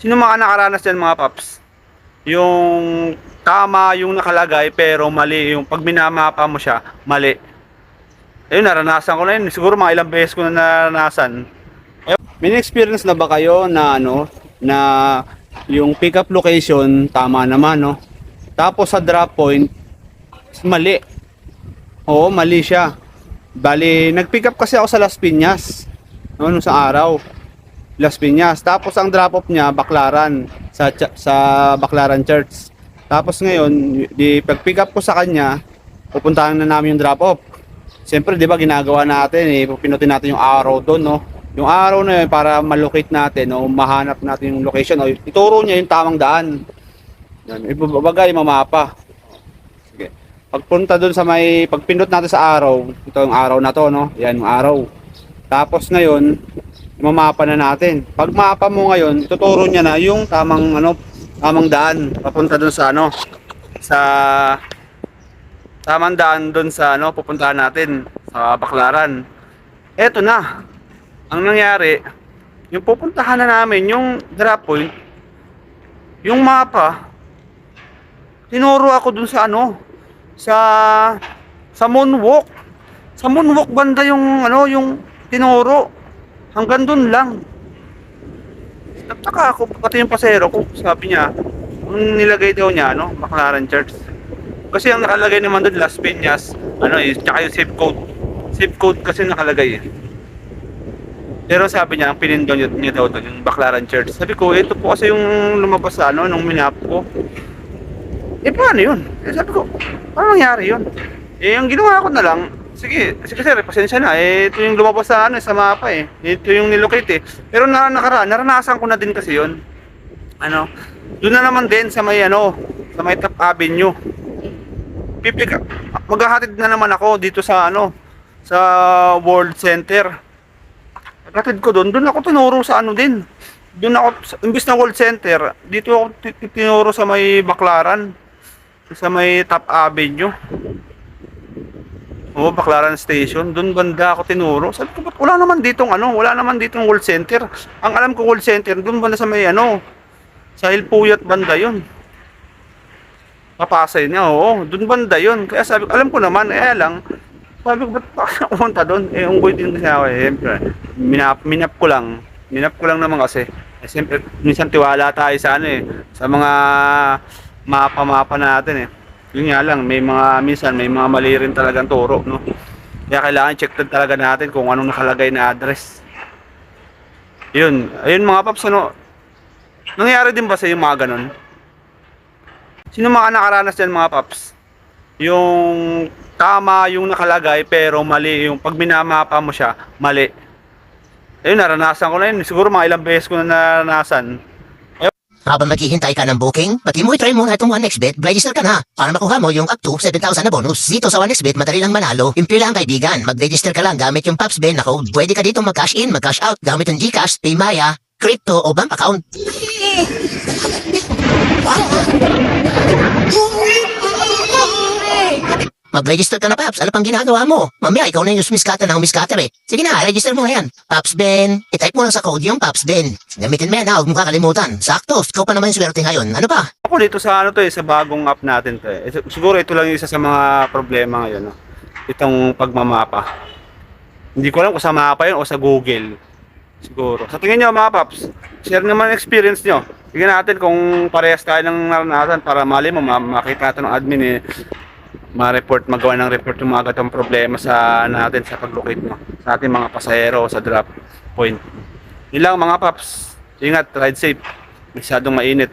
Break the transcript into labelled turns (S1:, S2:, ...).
S1: Sino mga nakaranas dyan mga paps? Yung tama yung nakalagay pero mali yung pag minamapa mo siya, mali. Ayun, naranasan ko na yun. Siguro mga ilang beses ko na naranasan. May experience na ba kayo na na yung pick up location tama naman, no? Tapos sa drop point, mali. Oo, mali siya. Bali, nag-pick up kasi ako sa Las Piñas, no, nung sa araw. Las Piñas. Tapos ang drop off niya Baclaran sa Baclaran Church. Tapos ngayon, di pag-pick up ko sa kanya, pupuntahan na namin yung drop off. Siyempre, 'di ba, ginagawa natin pinutin natin yung arrow doon, no. Yung arrow na yun para ma-locate natin, no, mahanap natin yung location, no. Ituro niya yung tamang daan. Yan, ibabagay mamapa. Sige. Pagpunta doon sa pagpindot natin sa arrow, ito yung arrow na to, no. Yan yung arrow. Tapos ngayon, mamapa na natin. Pag mapa mo ngayon, ituturo niya na yung tamang daan papunta doon sa sa tamang daan doon sa pupuntahan natin sa Baclaran. Eto na. Ang nangyari, yung pupuntahan na namin yung drop point, yung mapa, tinuro ako doon sa sa moonwalk. Sa moonwalk banda yung yung tinuro. Hanggang doon lang. Nagtaka ako, pati yung pasero ko, sabi niya, ang nilagay daw niya, Baclaran Church. Kasi ang nakalagay naman doon, Las Piñas, tsaka yung zip code. Zip code kasi nakalagay eh. Pero sabi niya, ang pinindon niya daw doon, yung Baclaran Church. Sabi ko, ito po kasi yung lumabas sa nung minap ko. Eh, paano yun? Eh, sabi ko, paano nangyari yun? Eh, yung ginawa ko na lang, sige sir, pasensya na. Ito yung lumabas sa sa mapa eh. Ito yung nilocate eh. Pero naranasan ko na din kasi yun. Doon na naman din sa may sa may Top Avenue. Maghahatid na naman ako dito sa sa World Center. Pagkatid ko doon ako tinuro sa din. Doon ako, imbis na World Center, dito ako tinuro sa may Baclaran. Sa may Top Avenue. Oo, Baclaran Station. Doon banda ako tinuro. Sabi ko, wala naman ditong wala naman ditong World Center. Ang alam ko World Center, doon banda sa may sa Hilpuyat banda yun. Papasay niya, oo. Doon banda yun. Kaya sabi ko, alam ko naman, lang. Sabi ko, ba't pa ako pumunta doon? Unggoy din kasi ako eh. Siyempre, minap ko lang. Minap ko lang naman kasi. Siyempre, minsan tiwala tayo sa sa mga mapa natin eh. Yun nga lang, minsan may mga mali rin talagang turo, no? Kaya kailangan check talaga natin kung anong nakalagay na address. Yun, ayun mga paps, nangyari din ba sa yung mga ganun? Sino mga nakaranas dyan mga paps? Yung tama yung nakalagay pero mali yung pag minamapa mo siya, mali. Ayun, naranasan ko na yun. Siguro mga ilang beses ko na naranasan.
S2: Habang maghihintay ka ng booking, pati mo i-try muna itong 1xBet, register ka na para makuha mo yung up to 7,000 na bonus. Dito sa 1xBet, madali lang manalo. Impure lang kaibigan, mag-register ka lang gamit yung PopsBen na code. Pwede ka dito mag-cash in, mag-cash out gamit yung GCash, Paymaya, crypto o bank account. Mag-register ka na, Paps. Ano pang ginagawa mo? Mamaya, ikaw na yung umiscatter ng umiscatter eh. Sige na, register mo na yan. PopsBen. I-type mo lang sa code yung PopsBen. Gamitin mo yan, huwag mo kakalimutan. Sakto, ikaw pa naman yung swerte ngayon. Ano pa?
S1: Ako dito sa sa bagong app natin to eh. Siguro ito lang yung isa sa mga problema ngayon, no? Itong pagmamapa. Hindi ko alam kung sa mapa yun o sa Google. Siguro. Sa tingin nyo mga Paps, share naman experience nyo. Tingnan natin kung parehas tayo ng naranasan para mali mo, makita natin ng admin eh. Magawa ng report yung mga gatong problema sa natin sa pag-locate mo sa ating mga pasahero sa drop point. Yun lang mga Paps. Ingat, ride safe. Masyadong mainit.